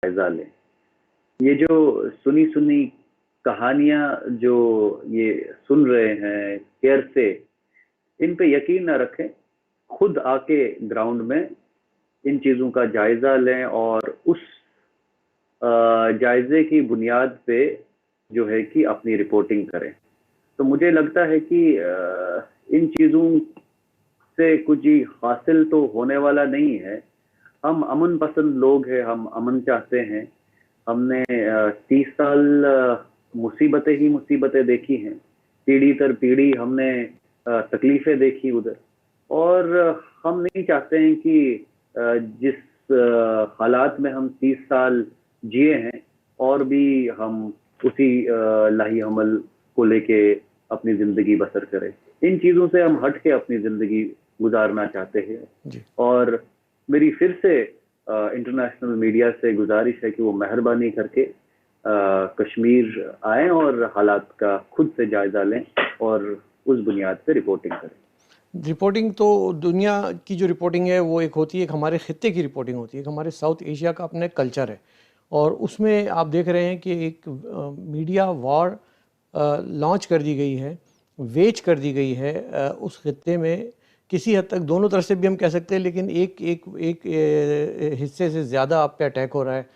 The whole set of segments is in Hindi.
जायजा लें। ये जो सुनी सुनी कहानियां जो ये सुन रहे हैं केयर से, इन पे यकीन ना रखें, खुद आके ग्राउंड में इन चीजों का जायजा लें और उस जायजे की बुनियाद पे जो है कि अपनी रिपोर्टिंग करें। तो मुझे लगता है कि इन चीजों से कुछ ही हासिल तो होने वाला नहीं है। हम अमन पसंद लोग हैं, हम अमन चाहते हैं। हमने 30 साल मुसीबतें ही मुसीबतें देखी हैं, पीढ़ी दर पीढ़ी हमने तकलीफें देखी उधर, और हम नहीं चाहते हैं कि जिस हालात में हम 30 साल जिए हैं और भी हम उसी लाही अमल को लेके अपनी जिंदगी बसर करें। इन चीजों से हम हट के अपनी जिंदगी गुजारना चाहते हैं। और मेरी फिर से इंटरनेशनल मीडिया से गुजारिश है कि वो मेहरबानी करके कश्मीर आए और हालात का खुद से जायजा लें और उस बुनियाद पे रिपोर्टिंग करें। रिपोर्टिंग तो दुनिया की जो रिपोर्टिंग है वो एक होती है, एक हमारे खित्ते की रिपोर्टिंग होती है, एक हमारे साउथ एशिया का अपने कल्चर है। और उसमें आप देख रहे हैं कि एक मीडिया वॉर लॉन्च कर दी गई है, वेज कर दी गई है उस खित्ते में। किसी हद तक दोनों तरफ से भी हम कह सकते हैं, लेकिन एक एक एक हिस्से से ज़्यादा आप पे अटैक हो रहा है।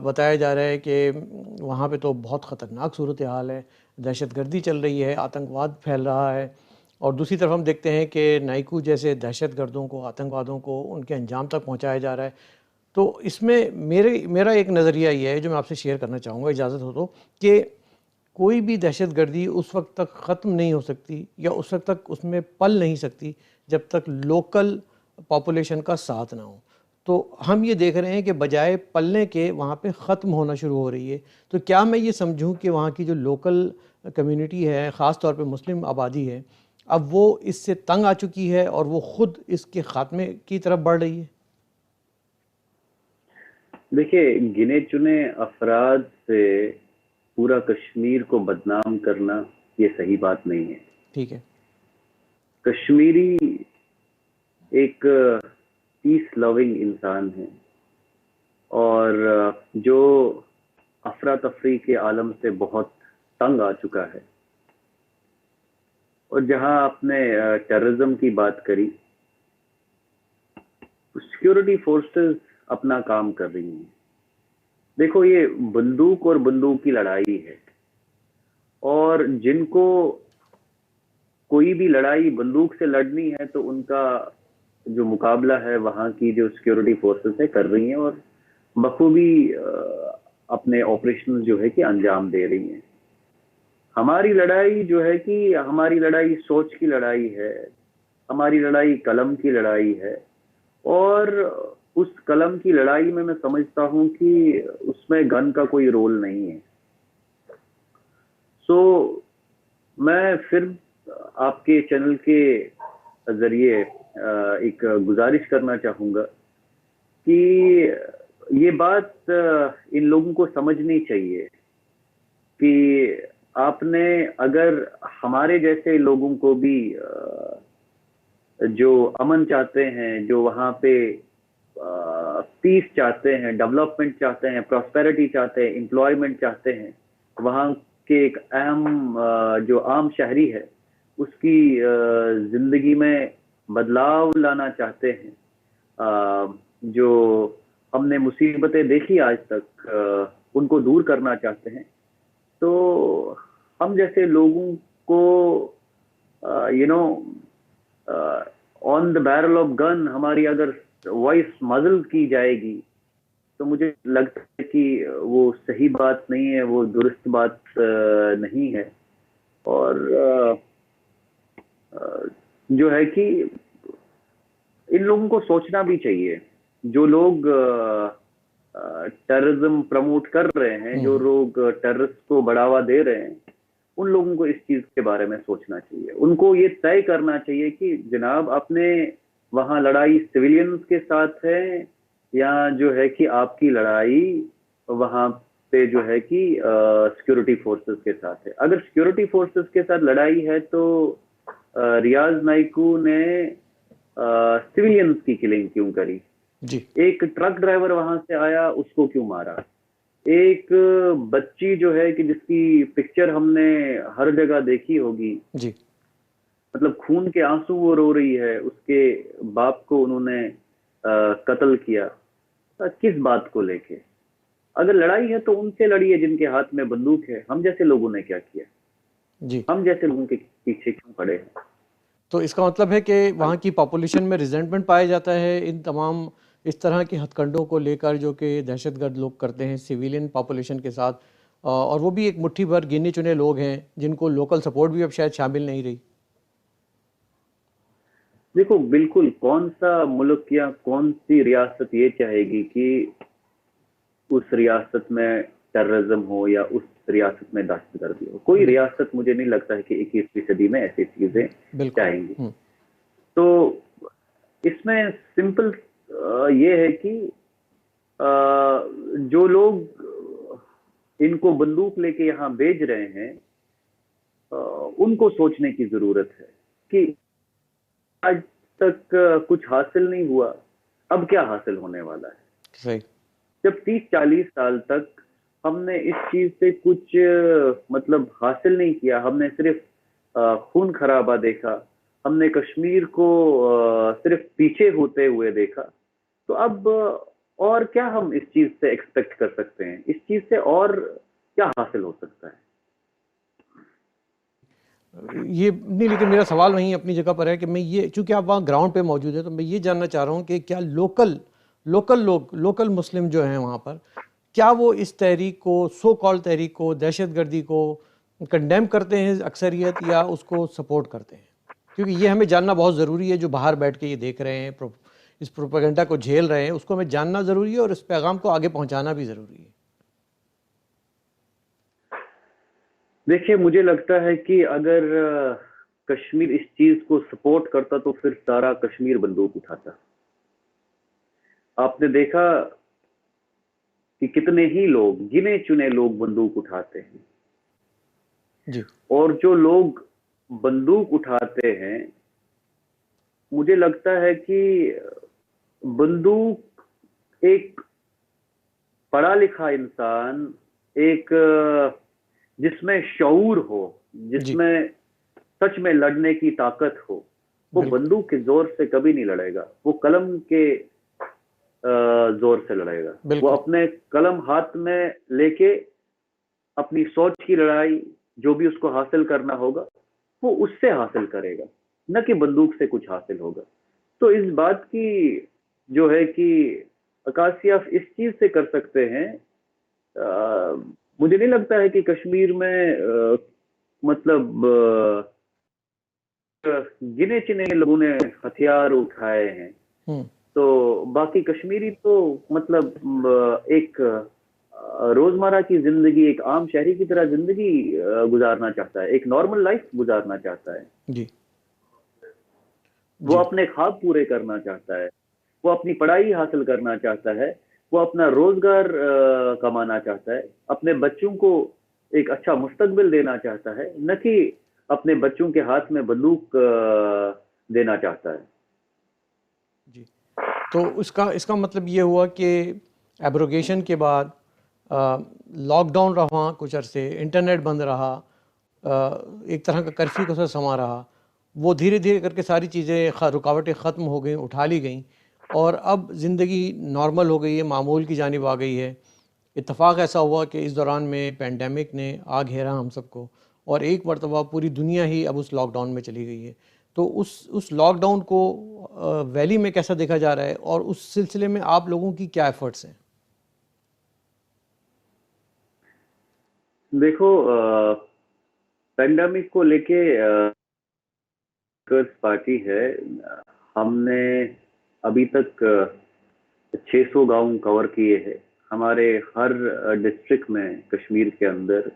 बताया जा रहा है कि वहाँ पे तो बहुत ख़तरनाक सूरत हाल है, दहशतगर्दी चल रही है, आतंकवाद फैल रहा है। और दूसरी तरफ हम देखते हैं कि नाइकू जैसे दहशतगर्दों को, आतंकवादों को उनके अंजाम तक पहुँचाया जा रहा है। तो इसमें मेरा एक नज़रिया ये है जो मैं आपसे शेयर करना चाहूँगा, इजाज़त हो तो, कि कोई भी दहशतगर्दी उस वक्त तक ख़त्म नहीं हो सकती या उस वक्त तक उसमें पल नहीं सकती जब तक लोकल पॉपुलेशन का साथ ना हो। तो हम ये देख रहे हैं कि बजाय पलने के वहाँ पे ख़त्म होना शुरू हो रही है। तो क्या मैं ये समझूं कि वहाँ की जो लोकल कम्युनिटी है, ख़ास तौर पे मुस्लिम आबादी है, अब वो इससे तंग आ चुकी है और वो ख़ुद इसके ख़ात्मे की तरफ बढ़ रही है? देखिए, गिने चुने अफराद से पूरा कश्मीर को बदनाम करना ये सही बात नहीं है। ठीक है। कश्मीरी एक पीस लविंग इंसान है और जो अफरा तफरी के आलम से बहुत तंग आ चुका है। और जहां आपने टेररिज्म की बात करी, सिक्योरिटी फोर्सेस अपना काम कर रही हैं। देखो, ये बंदूक और बंदूक की लड़ाई है, और जिनको कोई भी लड़ाई बंदूक से लड़नी है तो उनका जो मुकाबला है वहां की जो सिक्योरिटी फोर्सेस है कर रही हैं और बखूबी अपने ऑपरेशन जो है कि अंजाम दे रही हैं। हमारी लड़ाई जो है कि हमारी लड़ाई सोच की लड़ाई है, हमारी लड़ाई कलम की लड़ाई है। और उस कलम की लड़ाई में मैं समझता हूं कि उसमें गन का कोई रोल नहीं है। सो मैं फिर आपके चैनल के जरिए एक गुजारिश करना चाहूंगा कि ये बात इन लोगों को समझनी चाहिए कि आपने अगर हमारे जैसे लोगों को भी जो अमन चाहते हैं, जो वहां पे पीस चाहते हैं, डेवलपमेंट चाहते हैं, प्रॉस्पेरिटी चाहते हैं, एम्प्लॉयमेंट चाहते हैं, वहां के एक अहम जो आम शहरी है उसकी जिंदगी में बदलाव लाना चाहते हैं, जो हमने मुसीबतें देखी आज तक उनको दूर करना चाहते हैं, तो हम जैसे लोगों को on the barrel of gun हमारी अगर वॉइस मजल की जाएगी तो मुझे लगता है कि वो सही बात नहीं है, वो दुरुस्त बात नहीं है। और जो है कि इन लोगों को सोचना भी चाहिए। जो लोग टेररिज्म प्रमोट कर रहे हैं, जो लोग टेररिस्ट को बढ़ावा दे रहे हैं, उन लोगों को इस चीज के बारे में सोचना चाहिए। उनको ये तय करना चाहिए कि जनाब आपने वहां लड़ाई सिविलियंस के साथ है या जो है कि आपकी लड़ाई वहां पे जो है कि सिक्योरिटी फोर्सेस के साथ है। अगर सिक्योरिटी फोर्सेस के साथ लड़ाई है तो रियाज नाइकू ने सिविलियंस की किलिंग क्यों करी? जी एक ट्रक ड्राइवर वहां से आया, उसको क्यों मारा? एक बच्ची जो है कि जिसकी पिक्चर हमने हर जगह देखी होगी, जी मतलब खून के आंसू वो रो रही है, उसके बाप को उन्होंने कत्ल किया। किस बात को लेके? अगर लड़ाई है तो उनसे लड़िए जिनके हाथ में बंदूक है। हम जैसे लोगों ने क्या किया? जी। हम जैसे लोगों के पीछे क्यों खड़े हैं? तो इसका मतलब है कि वहाँ की पॉपुलेशन में रिजेंटमेंट पाया जाता है इन तमाम इस तरह के हथकंडों को लेकर जो कि दहशतगर्द लोग करते हैं सिविलियन पॉपुलेशन के साथ, और वो भी एक मुट्ठी भर गिने चुने लोग हैं जिनको लोकल सपोर्ट भी अब शायद शामिल नहीं रही। देखो, बिल्कुल, कौन सा मुल्क या कौन सी रियासत ये चाहेगी कि उस रियासत में टेररिज्म हो या उस रियासत में दहशतगर्दी हो? कोई रियासत, मुझे नहीं लगता है कि 21वीं सदी में ऐसी चीजें बिल्कुल। चाहेंगी। तो इसमें सिंपल ये है कि जो लोग इनको बंदूक लेके यहाँ भेज रहे हैं, उनको सोचने की जरूरत है कि आज तक कुछ हासिल नहीं हुआ, अब क्या हासिल होने वाला है? सही। जब 30-40 साल तक हमने इस चीज से कुछ मतलब हासिल नहीं किया, हमने सिर्फ खून खराबा देखा, हमने कश्मीर को सिर्फ पीछे होते हुए देखा, तो अब और क्या हम इस चीज से एक्सपेक्ट कर सकते हैं? इस चीज से और क्या हासिल हो सकता है? ये नहीं, लेकिन मेरा सवाल वहीं अपनी जगह पर है कि मैं ये, चूंकि आप वहाँ ग्राउंड पे मौजूद है, तो मैं ये जानना चाह रहा हूँ कि क्या लोकल मुस्लिम जो हैं वहाँ पर, क्या वो इस तहरीक को, सो कॉल्ड तहरीक को, दहशतगर्दी को कंडेम करते हैं अक्सरियत, या उसको सपोर्ट करते हैं? क्योंकि ये हमें जानना बहुत ज़रूरी है। जो बाहर बैठ के ये देख रहे हैं, इस प्रोपेगेंडा को झेल रहे हैं, उसको हमें जानना ज़रूरी है और इस पैगाम को आगे पहुँचाना भी ज़रूरी है। देखिए, मुझे लगता है कि अगर कश्मीर इस चीज को सपोर्ट करता तो फिर सारा कश्मीर बंदूक उठाता। आपने देखा कि कितने ही लोग, गिने चुने लोग बंदूक उठाते हैं, जी और जो लोग बंदूक उठाते हैं, मुझे लगता है कि बंदूक एक पढ़ा लिखा इंसान, एक जिसमें शऊर हो, जी जिसमें सच में लड़ने की ताकत हो, वो बिल्कुल बंदूक के जोर से कभी नहीं लड़ेगा, वो कलम के जोर से लड़ेगा। वो बिल्कुल। अपने कलम हाथ में लेके अपनी सोच की लड़ाई, जो भी उसको हासिल करना होगा, वो उससे हासिल करेगा, न कि बंदूक से कुछ हासिल होगा। तो इस बात की जो है कि अक्कासी आप इस चीज से कर सकते हैं। मुझे नहीं लगता है कि कश्मीर में मतलब गिने चुने लोगों ने हथियार उठाए हैं। हम्म। तो बाकी कश्मीरी तो मतलब एक रोजमर्रा की जिंदगी, एक आम शहरी की तरह जिंदगी गुजारना चाहता है, एक नॉर्मल लाइफ गुजारना चाहता है। जी वो जी अपने ख्वाब पूरे करना चाहता है, वो अपनी पढ़ाई हासिल करना चाहता है, वो अपना रोजगार कमाना चाहता है, अपने बच्चों को एक अच्छा मुस्तकबिल देना चाहता है, न कि अपने बच्चों के हाथ में बंदूक देना चाहता है। जी। तो इसका इसका मतलब ये हुआ कि एब्रोगेशन के बाद लॉकडाउन रहा कुछ अरसे, इंटरनेट बंद रहा, एक तरह का कर्फ्यू का सा समा रहा, वो धीरे धीरे करके सारी चीज़ें, रुकावटें ख़त्म हो गई, उठा ली गई, और अब ज़िंदगी नॉर्मल हो गई है, मामूल की जानिब आ गई है। इत्तेफाक ऐसा हुआ कि इस दौरान में पेंडेमिक ने आ घेरा हम सबको, और एक मरतबा पूरी दुनिया ही अब उस लॉकडाउन में चली गई है। तो उस लॉकडाउन को वैली में कैसा देखा जा रहा है, और उस सिलसिले में आप लोगों की क्या एफर्ट्स हैं? देखो, पेंडेमिक को लेके पार्टी है, हमने अभी तक 600 गांव कवर किए हैं। हमारे हर डिस्ट्रिक्ट में कश्मीर के अंदर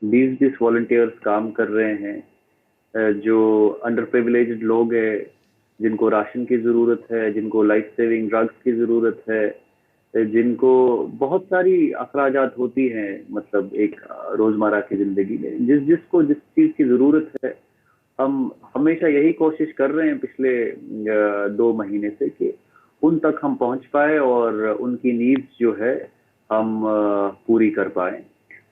20-20 वॉलंटियर्स काम कर रहे हैं। जो अंडर प्रिविलेज्ड लोग हैं, जिनको राशन की ज़रूरत है, जिनको लाइफ सेविंग ड्रग्स की ज़रूरत है, जिनको बहुत सारी अखराजात होती हैं, मतलब एक रोज़मर्रा की ज़िंदगी में जिसको जिस चीज़ की ज़रूरत है, हम हमेशा यही कोशिश कर रहे हैं पिछले 2 महीने से कि उन तक हम पहुंच पाए और उनकी नीड्स जो है हम पूरी कर पाए।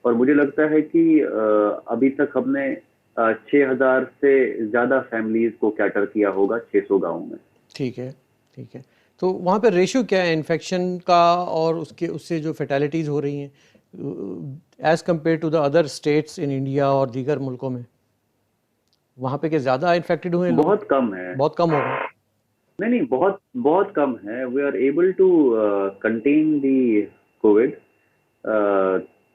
और मुझे लगता है कि अभी तक हमने 6,000 से ज्यादा फैमिलीज को कैटर किया होगा 600 गाँव में। ठीक है, ठीक है। तो वहाँ पे रेशियो क्या है इन्फेक्शन का और उसके उससे जो फैटेलिटीज़ हो रही हैं as compare to the other states in India और दीगर मुल्कों में? वहाँ पे क्या ज़्यादा इन्फेक्टेड हुए हैं लोग? बहुत कम है। बहुत कम हो गए? नहीं नहीं, बहुत बहुत कम है। We are able to contain the Covid.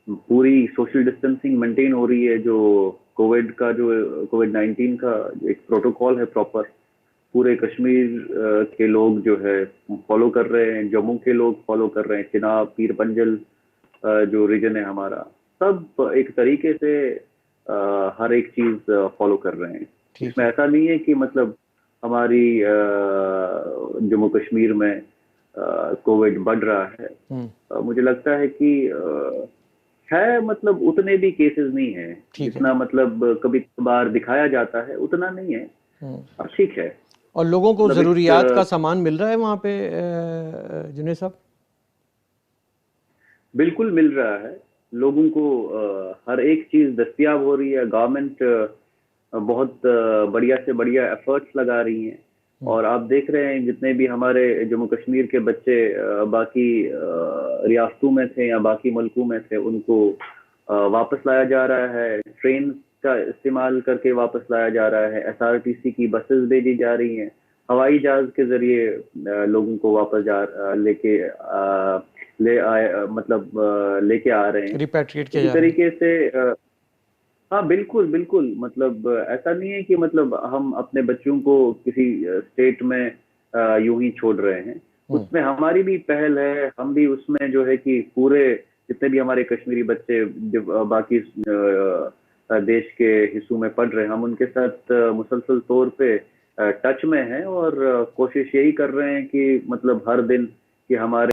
पूरी सोशल डिस्टेंसिंग मेंटेन हो रही है। जो कोविड-19 का एक प्रोटोकॉल है प्रॉपर, पूरे कश्मीर के लोग जो है फॉलो कर रहे हैं, जम्मू के लोग फॉलो कर रहे हैं, चिनाब, पीर पंजल जो रीजन है हमारा, सब एक तरीके से हर एक चीज फॉलो कर रहे हैं। ठीक इसमें है। ऐसा नहीं है कि मतलब हमारी जम्मू कश्मीर में कोविड बढ़ रहा है। मुझे लगता है कि है, मतलब उतने भी केसेस नहीं है ठीक है। जितना मतलब कभी कभार दिखाया जाता है, उतना नहीं है। अब ठीक है, और लोगों को मतलब ज़रूरियात का सामान मिल रहा है वहाँ पे जुनेद साहब? बिल्कुल मिल रहा है। लोगों को हर एक चीज दस्तयाब हो रही है। गवर्नमेंट बहुत बढ़िया से बढ़िया एफर्ट्स लगा रही हैं। और आप देख रहे हैं जितने भी हमारे जम्मू कश्मीर के बच्चे बाकी रियासतों में थे या बाकी मुल्कों में थे, उनको वापस लाया जा रहा है। ट्रेन का इस्तेमाल करके वापस लाया जा रहा है। एसआरटीसी की बसेस भेजी जा रही हैं। हवाई जहाज के जरिए लोगों को वापस लेके आ रहे हैं। रिपैट्रिएट किया इसी जा रहा है। तरीके से हाँ बिल्कुल बिल्कुल, मतलब ऐसा नहीं है कि मतलब हम अपने बच्चों को किसी स्टेट में यूं ही छोड़ रहे हैं। उसमें हमारी भी पहल है। हम भी उसमें जो है कि पूरे जितने भी हमारे कश्मीरी बच्चे जो बाकी देश के हिस्सों में पढ़ रहे हैं, हम उनके साथ मुसलसल तौर पे टच में हैं और कोशिश यही कर रहे हैं कि मतलब हर दिन कि हमारे